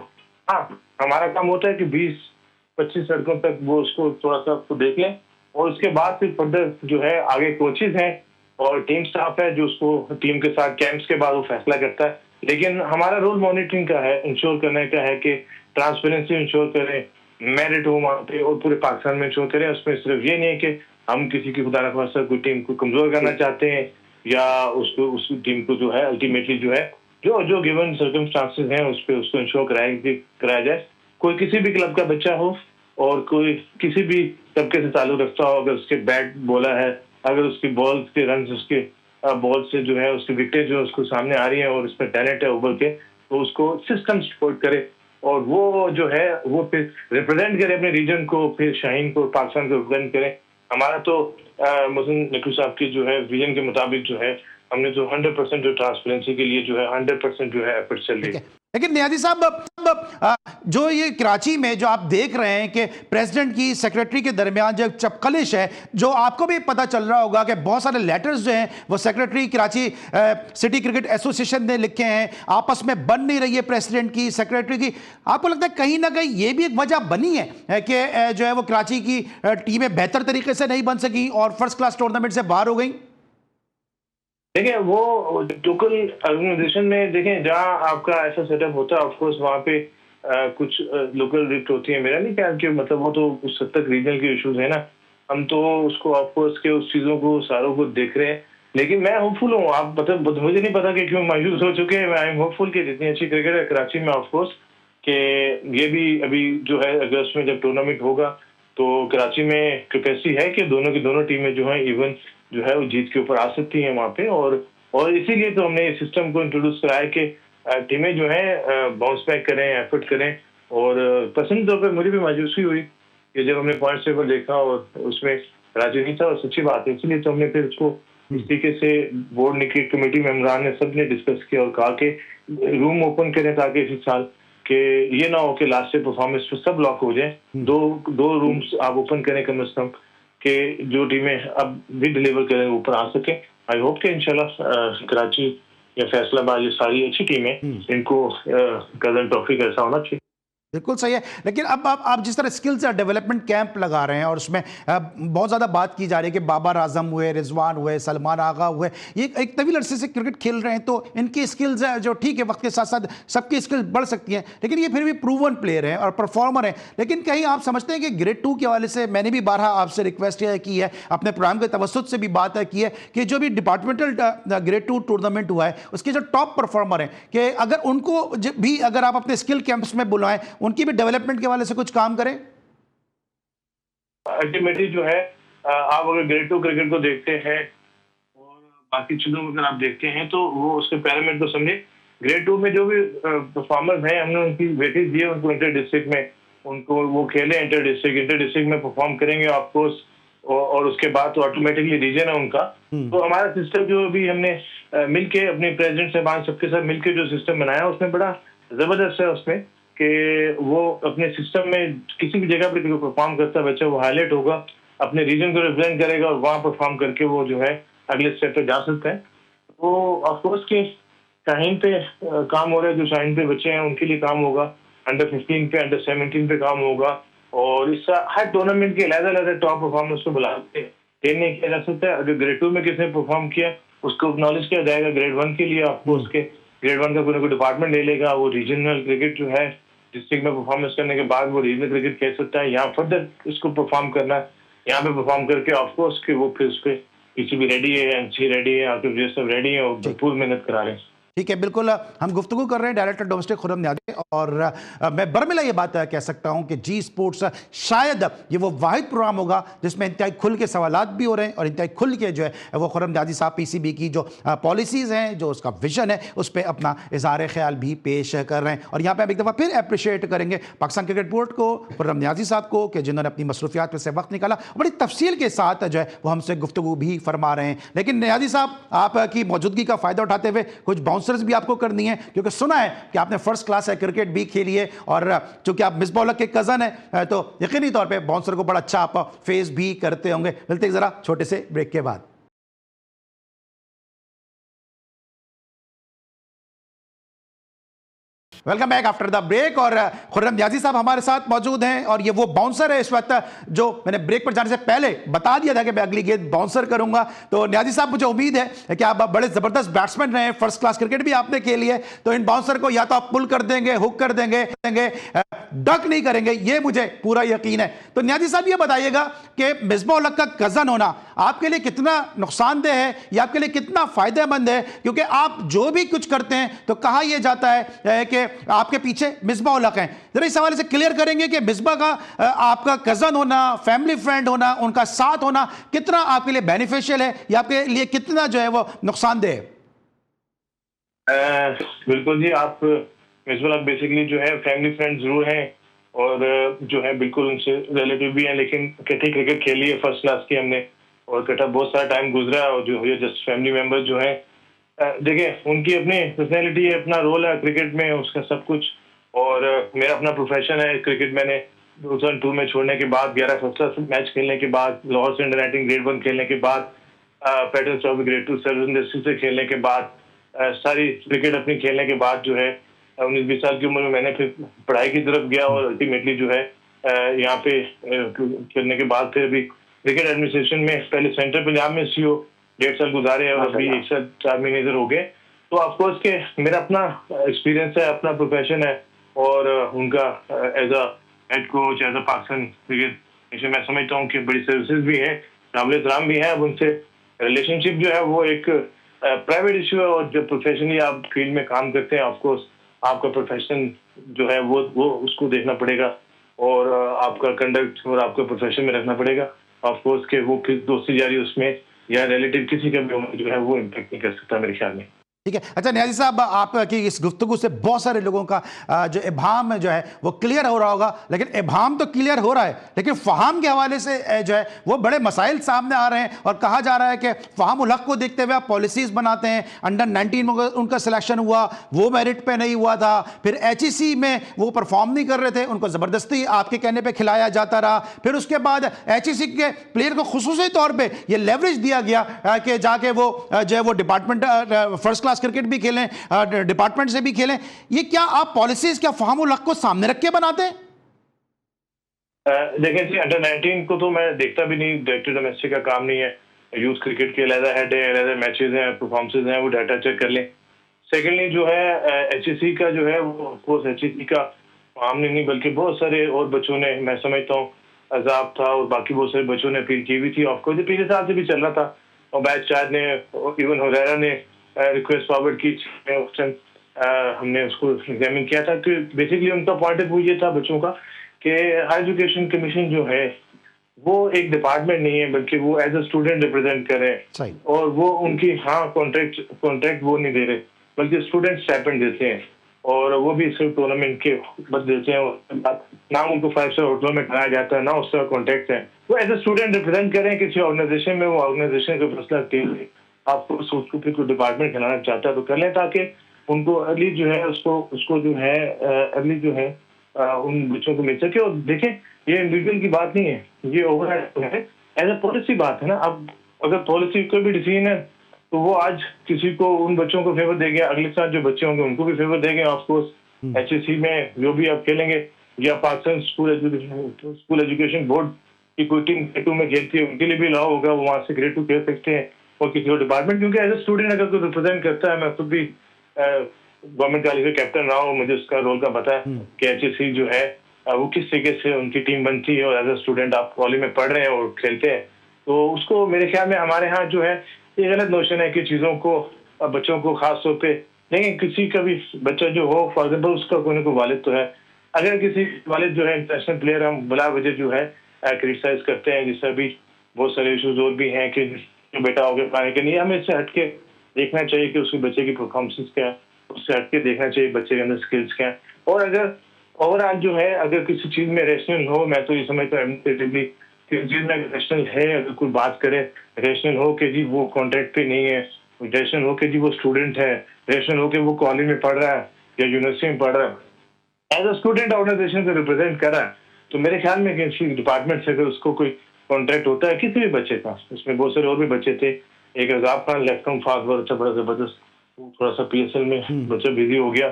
हाँ, हमारा काम होता है कि 20-25 सड़कों तक वो उसको थोड़ा सा उसको देख लें, और उसके बाद फिर फर्दर जो है आगे कोचेज हैं और टीम स्टाफ है जो उसको टीम के साथ कैंप्स के बाद वो फैसला करता है। लेकिन हमारा रोल मॉनिटरिंग का है, इंश्योर करने का है कि ट्रांसपेरेंसी इंश्योर करें, मेरिट हो वहाँ पे, और पूरे पाकिस्तान में इंश्योर करें। उसमें सिर्फ ये नहीं है कि हम किसी की खुदा न खास्ता कोई टीम को कमजोर करना चाहते हैं, या उसको उस टीम को जो है अल्टीमेटली जो है जो गिवन सर्कमस्टांसेस हैं उस पर उसको इंश्योर कराया जाए। कोई किसी भी क्लब का बच्चा हो, और कोई किसी भी तबके से ताल्लुक रखता हो, अगर उसके बैट बॉलर है, अगर उसकी बॉल के रन, उसके बॉल से जो है उसकी विकेट जो उसको सामने आ रही है और उसमें टैलेंट है उभर के, तो उसको सिस्टम सपोर्ट करे, और वो जो है वो फिर रिप्रेजेंट करे अपने रीजन को, फिर शाहीन को, पाकिस्तान को रिप्रेजेंट करे। हमारा तो मोहसिन नकवी साहब की जो है विजन के मुताबिक जो है, हमने जो 100% जो ट्रांसपेरेंसी के लिए जो है 100% जो है एफर्ट चल रही है। लेकिन नियाजी साहब, जो ये कराची में जो आप देख रहे हैं कि प्रेसिडेंट की सेक्रेटरी के दरमियान जो चपकलिश है, जो आपको भी पता चल रहा होगा कि बहुत सारे लेटर्स जो हैं वो secretary Karachi city cricket association ने लिखे हैं, आपस में बन नहीं रही है प्रेसिडेंट की सेक्रेटरी की। आपको लगता है कहीं ना कहीं ये भी एक वजह बनी है कि जो है वो कराची की टीमें बेहतर तरीके से नहीं बन सकी और फर्स्ट क्लास टूर्नामेंट से बाहर हो गई? देखिए, वो लोकल ऑर्गेनाइजेशन में देखें, जहाँ आपका ऐसा सेटअप होता है, ऑफकोर्स वहाँ पे कुछ लोकल रिफ्ट होती है। मेरा नहीं ख्याल कि मतलब वो तो उस हद तक रीजनल के इश्यूज है ना, हम तो उसको ऑफकोर्स के उस चीज़ों को सारों को देख रहे हैं। लेकिन मैं होपफुल हूँ, आप मतलब मुझे नहीं पता कि क्यों मायूस हो चुके हैं। आई एम होपफुल कि जितनी अच्छी क्रिकेट है कराची में ऑफकोर्स कि ये भी अभी जो है अगस्त में जब टूर्नामेंट होगा तो कराची में कैपेसिटी है कि दोनों की दोनों टीमें जो है इवन जो है वो जीत के ऊपर आ सकती हैं वहाँ पे। और इसीलिए तो हमने इस सिस्टम को इंट्रोड्यूस कराया कि टीमें जो है बाउंस बैक करें, एफर्ट करें। और पसंद तौर पर मुझे भी मायूसी हुई कि जब हमने पॉइंट टेबल देखा और उसमें राजी नहीं था, और सच्ची बात है, इसलिए तो हमने फिर इसको इस तरीके से बोर्ड ने की कमेटी मेंबरान ने सबने डिस्कस किया और कहा कि रूम ओपन करें ताकि इसी साल कि ये ना हो कि लास्ट से परफॉर्मेंस पे सब लॉक हो जाए। दो रूम्स आप ओपन करें कम से कम कि जो टीमें अब भी डिलीवर करें ऊपर आ सके। आई होप कि इंशाल्लाह कराची या फैसलाबाद ये सारी अच्छी टीमें इनको कजन ट्रॉफी का ऐसा होना चाहिए। बिल्कुल सही है। लेकिन अब आप जिस तरह स्किल्स डेवलपमेंट कैंप लगा रहे हैं और उसमें बहुत ज़्यादा बात की जा रही है कि बाबर आजम हुए, रिजवान हुए, सलमान आगा हुए, ये एक तवील अरसे से क्रिकेट खेल रहे हैं, तो इनकी स्किल्स जो ठीक है वक्त के साथ साथ सबकी स्किल्स बढ़ सकती हैं, लेकिन ये फिर भी प्रूवन प्लेयर हैं और परफॉर्मर हैं। लेकिन कहीं आप समझते हैं कि ग्रेड 2 के हवाले से मैंने भी बारहा आपसे रिक्वेस्ट की है, अपने प्रोग्राम के तवस्सुत से भी बात की है कि जो भी डिपार्टमेंटल ग्रेड 2 टूर्नामेंट हुआ है उसके जो टॉप परफॉर्मर हैं कि अगर उनको भी अगर आप अपने स्किल कैंप्स में बुलाएं, उनकी भी डेवलपमेंट के वाले से कुछ काम करें। अल्टीमेटली जो है आप अगर ग्रेड 2 क्रिकेट को देखते हैं और बाकी चीजों को अगर आप देखते हैं तो वो उसके पैरामीटर को समझे। ग्रेड 2 में जो भी परफॉर्मर्स हैं हमने उनकी वेटेज दी है, उनको इंटर डिस्ट्रिक्ट में उनको वो खेले, इंटर डिस्ट्रिक्ट में परफॉर्म करेंगे ऑफकोर्स, और उसके बाद तो ऑटोमेटिकली रीजन है उनका। तो हमारा सिस्टम जो भी हमने मिलके अपने प्रेसिडेंट साहब सबके साथ मिलके जो सिस्टम बनाया उसमें बड़ा जबरदस्त है उसमें कि वो अपने सिस्टम में किसी भी जगह पे परफॉर्म करता है बच्चा, वो हाईलाइट होगा, अपने रीजन को रिप्रेजेंट करेगा और वहाँ परफॉर्म करके वो जो है अगले स्टेप पे जा सकता है। तो ऑफकोर्स के शाहीन पे काम हो रहा है, जो शाहीन पे बच्चे हैं उनके लिए काम होगा, अंडर 15 पे, अंडर 17 पे काम होगा, और इस हर टूर्नामेंट के अलग-अलग टॉप परफॉर्मेंस को बुलाते हैं, ये नहीं किया जा सकता है। अगर ग्रेड 2 में किसने परफॉर्म किया उसको एक्नॉलेज किया जाएगा। ग्रेड 1 के लिए आपको उसके ग्रेड 1 का कोई डिपार्टमेंट ले लेगा, वो रीजनल क्रिकेट जो है डिस्ट्रिक्ट में परफॉर्मेंस करने के बाद वो रीजनल क्रिकेट खेल सकता है। यहाँ फर्दर इसको परफॉर्म करना है, यहाँ पे परफॉर्म करके ऑफकोर्स कि वो फिर उस पर पीसीबी रेडी है, एनसी रेडी है, आपके सब रेडी है और भरपूर मेहनत करा रहे हैं। ठीक है, बिल्कुल हम गुफ्तगू कर रहे हैं डायरेक्टर डोमेस्टिक खुर्रम नियाज़ी, और मैं बरमिला ये बात कह सकता हूं कि जी स्पोर्ट्स शायद ये वो वाहिद प्रोग्राम होगा जिसमें इंतहाई खुल के सवालात भी हो रहे हैं और इंतहाई खुल के जो है वो खुर्रम नियाज़ी साहब पीसीबी की जो पॉलिसीज़ हैं, जो उसका विजन है, उस पर अपना इज़हार ख्याल भी पेश कर रहे हैं। और यहाँ पर हम एक दफ़ा फिर अप्रिशिएट करेंगे पाकिस्तान क्रिकेट बोर्ड को, खुर्रम नियाज़ी साहब को, कि जिन्होंने अपनी मसरूफियात में से वक्त निकाला, बड़ी तफसील के साथ जो है वो हमसे गुफ्तगू भी फरमा रहे हैं। लेकिन नियाज़ी साहब, आपकी मौजूदगी का फ़ायदा उठाते हुए कुछ बाउंसर्स भी आपको करनी है, क्योंकि सुना है कि आपने फर्स्ट क्लास है क्रिकेट भी खेली है, और चूंकि आप मिसबाह उल हक के कजन है तो यकीनी तौर पे बाउंसर को बड़ा अच्छा आप फेस भी करते होंगे। मिलते हैं जरा छोटे से ब्रेक के बाद। Welcome back after the break, और खुर्रम नियाज़ी साहब हमारे साथ मौजूद हैं, और ये वो बाउंसर है इस वक्त जो मैंने ब्रेक पर जाने से पहले बता दिया था कि मैं अगली गेंद बाउंसर करूंगा। तो नियाज़ी साहब, मुझे उम्मीद है कि आप बड़े ज़बरदस्त बैट्समैन रहे, फर्स्ट क्लास क्रिकेट भी आपने खेली है, तो इन बाउंसर को या तो आप पुल कर देंगे, हुक कर देंगे, डक नहीं करेंगे, ये मुझे पूरा यकीन है। तो नियाज़ी साहब ये बताइएगा कि मिसबाह उल हक का कज़न होना आपके लिए कितना नुकसानदेह है या आपके लिए कितना फ़ायदेमंद है, क्योंकि आप जो भी कुछ करते हैं तो कहा यह जाता है कि आपके पीछे मिसबाह उल हक हैं। जरा इस हवाले से क्लियर करेंगे कि मिसबाह का आपका कज़न होना, फैमिली फ्रेंड होना, उनका साथ होना कितना आपके लिए बेनिफिशियल है या आपके लिए कितना जो है वो नुकसानदेह है? बिल्कुल जी, आप मिसबाह बेसिकली जो है फैमिली फ्रेंड जरूर हैं और जो है बिल्कुल उनसे रिलेटिव भी हैं, लेकिन इकट्ठी क्रिकेट खेली है फर्स्ट क्लास की हमने, और इकट्ठा बहुत सारा टाइम गुजरा, और जो है जस्ट फैमिली मेंबर्स जो हैं देखिए उनकी अपनी पर्सनैलिटी है, अपना रोल है क्रिकेट में, उसका सब कुछ। और मेरा अपना प्रोफेशन है क्रिकेट। मैंने 2002 में छोड़ने के बाद 11 फर्स्ट क्लास मैच खेलने के बाद, लाहौर से अंडर-19 ग्रेड 1 खेलने के बाद, pattern trophy grade 2 service district से खेलने के बाद, सारी क्रिकेट अपनी खेलने के बाद जो है 19-20 साल की उम्र में मैंने फिर पढ़ाई की तरफ गया और अल्टीमेटली जो है यहाँ पे खेलने के बाद फिर अभी क्रिकेट एडमिनिस्ट्रेशन में पहले सेंट्रल पंजाब में सीओ 1.5 साल गुजारे और अभी 1 साल 4 महीने इधर हो गए। तो ऑफकोर्स के मेरा अपना एक्सपीरियंस है, अपना प्रोफेशन है और उनका as a head coach, as a Pakistan cricket मैं समझता हूँ कि बड़ी सर्विसेज भी है, काबिल-ए-एहतराम भी है। अब उनसे रिलेशनशिप जो है वो एक प्राइवेट इशू है और जब प्रोफेशनली आप फील्ड में काम करते हैं ऑफकोर्स आपका प्रोफेशन जो है वो उसको देखना पड़ेगा और आपका कंडक्ट और आपका प्रोफेशन में रखना पड़ेगा ऑफकोर्स के वो किस दोस्ती जारी उसमें या रिलेटिव किसी का भी जो है वो इम्पैक्ट नहीं कर सकता मेरे ख्याल में। ठीक है। अच्छा नियाज़ी साहब, आपकी इस गुफ्तगू से बहुत सारे लोगों का जो इबाम जो है वो क्लियर हो रहा होगा, लेकिन इबाम तो क्लियर हो रहा है लेकिन फ़हाम के हवाले से जो है वो बड़े मसाइल सामने आ रहे हैं और कहा जा रहा है कि फ़हाम उल हक को देखते हुए आप पॉलिसीज़ बनाते हैं। अंडर-19 में उनका सिलेक्शन हुआ, वो मेरिट पे नहीं हुआ था, फिर HEC में वो परफॉर्म नहीं कर रहे थे, उनको ज़बरदस्ती आपके कहने पर खिलाया जाता रहा। फिर उसके बाद HEC के प्लेयर को खुसूसी तौर पर यह लेवरेज दिया गया कि जाके वो जो है वो डिपार्टमेंट फर्स्ट क्लास क्रिकेट भी खेलें, डिपार्टमेंट से भी खेलें। ये क्या आप पॉलिसीज क्या फ़हाम उल हक को सामने रख के बनाते हैं? देखिए जी, अंडर-19 को तो मैं देखता भी नहीं, डायरेक्टर डोमेस्टिक का काम नहीं है। यूथ क्रिकेट के अलग हेड है, अलग मैचेस हैं, परफॉर्मेंसेज हैं, वो डाटा चेक कर लें। सेकेंडली जो है HEC का जो है वो ऑफकोर्स HEC का हमने नहीं बल्कि बहुत सारे और बच्चों ने, मैं समझता हूँ अजाब था और बाकी बहुत सारे बच्चों ने अपील की हुई थी। ऑफकोर्स पिछले साल से भी चल रहा था और बैच शायद ने इवन हुरैरा ने रिक्वेस्ट फॉरवर्ड की, हमने उसको एग्जामिन किया था कि बेसिकली उनका पॉइंट ऑफ व्यू ये था बच्चों का कि हायर एजुकेशन कमीशन जो है वो एक डिपार्टमेंट नहीं है बल्कि वो एज अ स्टूडेंट रिप्रेजेंट कर रहे हैं और वो उनकी कॉन्ट्रैक्ट वो नहीं दे रहे बल्कि स्टूडेंट स्टाइपेंड देते हैं और वो भी सिर्फ टूर्नामेंट के बस देते हैं। ना उनको 5 स्टार होटलों में कराया जाता है ना उसका कॉन्ट्रैक्ट है। वो एज अ स्टूडेंट रिप्रेजेंट कर रहे हैं किसी ऑर्गेनाइजेशन में, वो ऑर्गेनाइजेशन का फैसला के आपको उसको फिर कोई डिपार्टमेंट खिलाना चाहता है तो कर लें ताकि उनको अर्ली जो है उसको जो है अर्ली जो है उन बच्चों को मिल सके। और देखें ये इंडिविजुअल की बात नहीं है, ये ओवरऑल है, एज ए पॉलिसी बात है ना। अब अगर पॉलिसी कोई भी डिसीजन है तो वो आज किसी को उन बच्चों को फेवर देंगे, अगले साल जो बच्चे होंगे उनको भी फेवर देंगे। ऑफकोर्स HEC में जो भी आप खेलेंगे या पाकिस्तान स्कूल एजुकेशन बोर्ड की कोई टीम ग्रेड 2 में खेलती है उनके लिए भी लॉ होगा, वो वहाँ से ग्रेड 2 खेल सकते हैं और किसी और डिपार्टमेंट, क्योंकि एज ए स्टूडेंट अगर कोई रिप्रेजेंट करता है, मैं खुद भी गवर्नमेंट कॉलेज का कैप्टन रहा हूँ, मुझे उसका रोल का पता है कि HEC जो है वो किस तरीके से उनकी टीम बनती है और एज ए स्टूडेंट आप कॉलेज में पढ़ रहे हैं और खेलते हैं तो उसको मेरे ख्याल में हमारे यहाँ जो है ये गलत नोशन है कि चीज़ों को बच्चों को खास तौर पे लेकिन किसी का भी बच्चा जो हो फॉर एग्जाम्पल उसका कोई ना कोई वालिद तो है, अगर किसी वालिद जो है इंटरनेशनल प्लेयर हम बिला वजह जो है क्रिटिसाइज करते हैं, जिससे भी बहुत सारे इशूज और भी हैं कि जो बेटा हो गया पाने के लिए, हमें इससे हटके देखना चाहिए कि उसके बच्चे की परफॉर्मेंस क्या है, उससे हटके देखना चाहिए बच्चे के अंदर स्किल्स क्या है। और अगर ओवरऑल जो है अगर किसी चीज़ में रेशनल हो, मैं तो ये समझता हूँ एडमिनिस्ट्रेटिवली किसी चीज़ में रेशनल है, अगर कोई बात करे रेशनल हो कि जी वो कॉन्ट्रैक्ट पे नहीं है, रेशनल हो कि जी वो स्टूडेंट है, रेशनल हो कि वो कॉलेज में पढ़ रहा है या यूनिवर्सिटी में पढ़ रहा है, एज अ स्टूडेंट ऑर्गेनाइजेशन को रिप्रेजेंट कर रहा है, तो मेरे ख्याल में किसी डिपार्टमेंट से अगर उसको कोई कॉन्ट्रैक्ट होता है किसी भी बच्चे का, उसमें बहुत सारे और भी बच्चे थे, एक अजाब खान लेफ्ट कम फास्ट बहुत अच्छा बड़ा जबरदस्त, थोड़ा सा PSL में बच्चा बिजी हो गया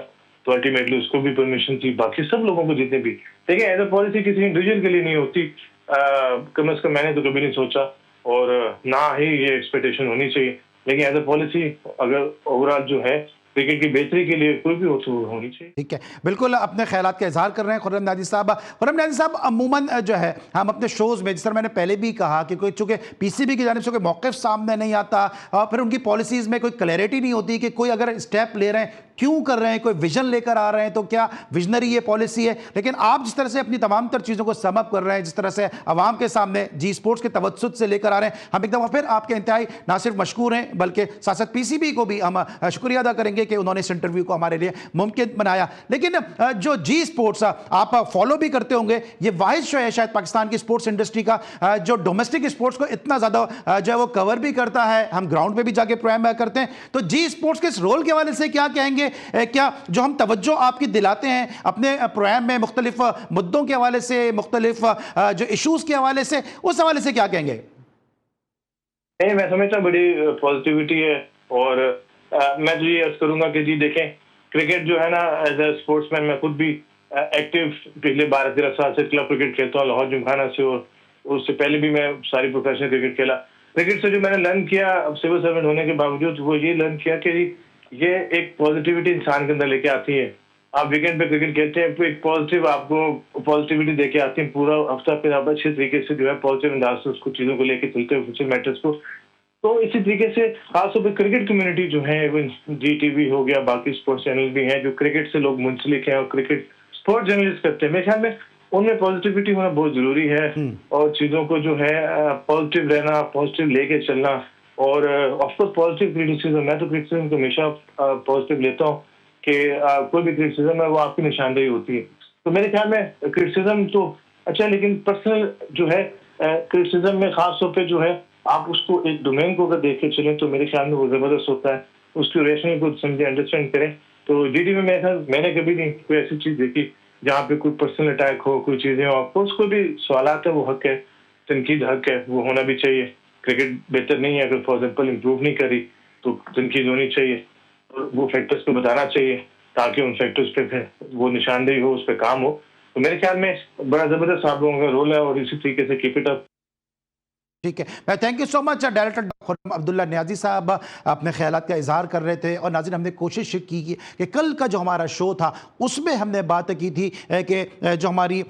तो अल्टीमेटली उसको भी परमिशन थी, बाकी सब लोगों को जितने भी। देखिए एज अ पॉलिसी किसी इंडिविजुअल के लिए नहीं होती, कम से कम मैंने तो कभी नहीं सोचा और ना ही ये एक्सपेक्टेशन होनी चाहिए, लेकिन एज अ पॉलिसी अगर ओवरऑल जो है क्रिकेट की बेहतरी के लिए कोई भी हो तो होनी चाहिए। ठीक है, बिल्कुल अपने ख्यालात का इजहार कर रहे हैं खुर्रम नियाज़ी साहब। खुर्रम नियाज़ी साहब, अमूमन जो है हम अपने शोज़ में, जिस तरह मैंने पहले भी कहा कि कोई चूँकि PCB की जानिब से कोई मौक़िफ़ सामने नहीं आता और फिर उनकी पॉलिसीज़ में कोई क्लैरिटी नहीं होती कि कोई अगर स्टेप ले रहे हैं क्यों कर रहे हैं, कोई विजन लेकर आ रहे हैं, तो क्या विजनरी ये पॉलिसी है? लेकिन आप जिस तरह से अपनी तमाम तर चीज़ों को समअप कर रहे हैं, जिस तरह से आवाम के सामने जी स्पोर्ट्स के तवज्जुद से लेकर आ रहे हैं, हम एक दफ़ा फिर आपके इंतहाई ना सिर्फ मशकूर हैं बल्कि साथ साथ पीसीबी को भी हम शुक्रिया अदा करेंगे कि उन्होंने इस इंटरव्यू को हमारे लिए मुमकिन बनाया। लेकिन जो जी स्पोर्ट्स आप फॉलो भी करते होंगे, ये वाहिद शो है शायद पाकिस्तान की स्पोर्ट्स इंडस्ट्री का जो डोमेस्टिक स्पोर्ट्स को इतना ज़्यादा जो है वो कवर भी करता है। हम ग्राउंड पे भी जाके प्रोग्राम करते हैं। तो जी स्पोर्ट्स के इस रोल के हवाले से क्या कहेंगे? क्या जो हम तवज्जो आपकी दिलाते हैं अपने प्रोग्राम में मुख्तलिफ मुद्दों के हवाले से, मुख्तलिफ जो इशूज़ के हवाले से, उस हवाले से क्या कहेंगे? नहीं, मैं समझता हूँ बड़ी पॉजिटिविटी है और मैं तो ये अर्ज करूंगा कि जी देखें, क्रिकेट जो है ना, एज ए स्पोर्ट्समैन मैं खुद भी एक्टिव पिछले 12-13 साल से क्लब क्रिकेट खेलता हूँ लाहौर जिमखाना से, और उससे पहले भी मैं सारी प्रोफेशनल क्रिकेट खेला। क्रिकेट से जो मैंने लर्न किया अब सिविल सर्वेंट होने के बावजूद, वो ये लर्न किया कि ये एक पॉजिटिविटी इंसान के अंदर लेके आती है। आप वीकेंड पे क्रिकेट खेलते हैं तो एक पॉजिटिव आपको पॉजिटिविटी देके आती है। पूरा हफ्ता फिर आप अच्छे तरीके से जो है पॉजिटिव अंदाज से उसको चीज़ों को लेके चलते हैं, फ्यूचर मैटर्स को। तो इसी तरीके से खासतौर पर क्रिकेट कम्युनिटी जो है, जी टीवी हो गया, बाकी स्पोर्ट्स चैनल भी हैं जो क्रिकेट से लोग मुंसलिक हैं और क्रिकेट स्पोर्ट जर्नलिस्ट करते हैं, मेरे ख्याल में उनमें पॉजिटिविटी होना बहुत जरूरी है। और चीज़ों को जो है पॉजिटिव रहना, पॉजिटिव लेके चलना, और ऑफकोर्स पॉजिटिव क्रिटिसिज्म, मैं तो क्रिटिसिज्म को हमेशा पॉजिटिव लेता हूँ कि कोई भी क्रिटिसिज्म है वो आपकी निशानदेही होती है। तो मेरे ख्याल में क्रिटिसिज्म तो अच्छा है, लेकिन पर्सनल जो है क्रिटिसिज्म में खास तौर पे जो है आप उसको एक डोमेन को अगर देख के चलें तो मेरे ख्याल में वो जबरदस्त होता है। उसकी रेशनल को समझे, अंडरस्टैंड करें। तो जीडी में मैंने कभी नहीं कोई ऐसी चीज देखी जहाँ पे कोई पर्सनल अटैक हो, कोई चीजें हो। आपको उसको भी सवालात है, वो हक है, तनकीद हक है, वो होना भी चाहिए। क्रिकेट बेहतर नहीं है, अगर फॉर एग्जाम्पल इम्प्रूव नहीं करी तो तनकीद होनी चाहिए और वो फैक्टर्स को बताना चाहिए ताकि उन फैक्टर्स पे फिर वो निशानदेही हो, उस पर काम हो। तो मेरे ख्याल में बड़ा जबरदस्त आप लोगों का रोल है और इसी तरीके से कीप इट अप। ठीक है, मैं thank you so much. Director Khurram Abdullah Niazi साहब अपने ख्यालात का इजहार कर रहे थे। और नाज़रीन, हमने कोशिश की कि कल का जो हमारा शो था उसमें हमने बात की थी कि जो हमारी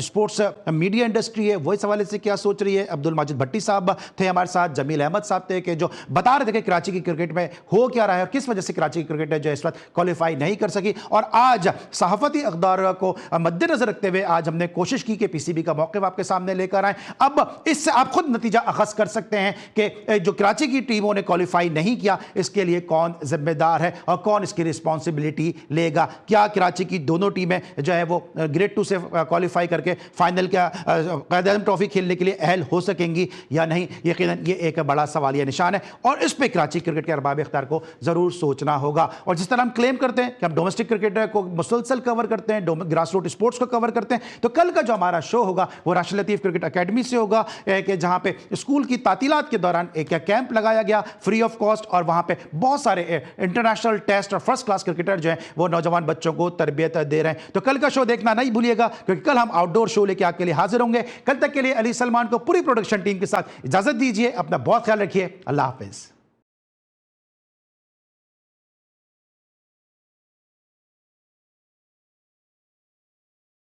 स्पोर्ट्स मीडिया इंडस्ट्री है वो इस हवाले से क्या सोच रही है। अब्दुल माजिद भट्टी साहब थे हमारे साथ, जमील अहमद साहब थे कि जो बता रहे थे कि कराची की क्रिकेट में हो क्या रहा है और किस वजह से कराची की क्रिकेट जो इस वक्त क्वालिफाई नहीं कर सकी। और आज सहाफ़ती अक़दार को मद्देनजर रखते हुए आज हमने कोशिश की कि पीसीबी का मौक़िफ़ आपके सामने लेकर आए। अब इससे आप खुद नतीजा अखज़ कर सकते हैं कि जो कराची की टीमों ने क्वालिफाई नहीं किया इसके लिए कौन जिम्मेदार है और कौन इसकी रिस्पॉन्सिबिलिटी लेगा। क्या कराची की दोनों टीमें जो है वो ग्रेड 2 से क्वालिफाई करके फाइनल का क़ायद-ए-आज़म ट्रॉफी खेलने के लिए अहल हो सकेंगी या नहीं? यकीनन ये एक बड़ा सवालिया निशान है और इस पर कराची क्रिकेट के अरबाब इख्तियार को ज़रूर सोचना होगा। और जिस तरह हम क्लेम करते हैं कि हम डोमेस्टिक क्रिकेट को मुसलसल कवर करते हैं, ग्रास रूट स्पोर्ट्स को कवर करते हैं, तो कल का जो हमारा शो होगा वो राशिद लतीफ़ क्रिकेट अकेडमी से होगा कि जहाँ पे स्कूल की तातीलात के दौरान एक कैंप लगाया गया फ्री ऑफ कॉस्ट और वहाँ पे बहुत सारे इंटरनेशनल टेस्ट और फर्स्ट क्लास क्रिकेटर जो हैं वो नौजवान बच्चों को तरबियत दे रहे हैं। तो कल का शो देखना नहीं भूलिएगा क्योंकि कल हम आउटडोर शो लेके आपके लिए हाजिर होंगे। कल तक के लिए अली सलमान को पूरी प्रोडक्शन टीम के साथ इजाज़त दीजिए। अपना बहुत ख्याल रखिए। अल्लाह हाफिज़।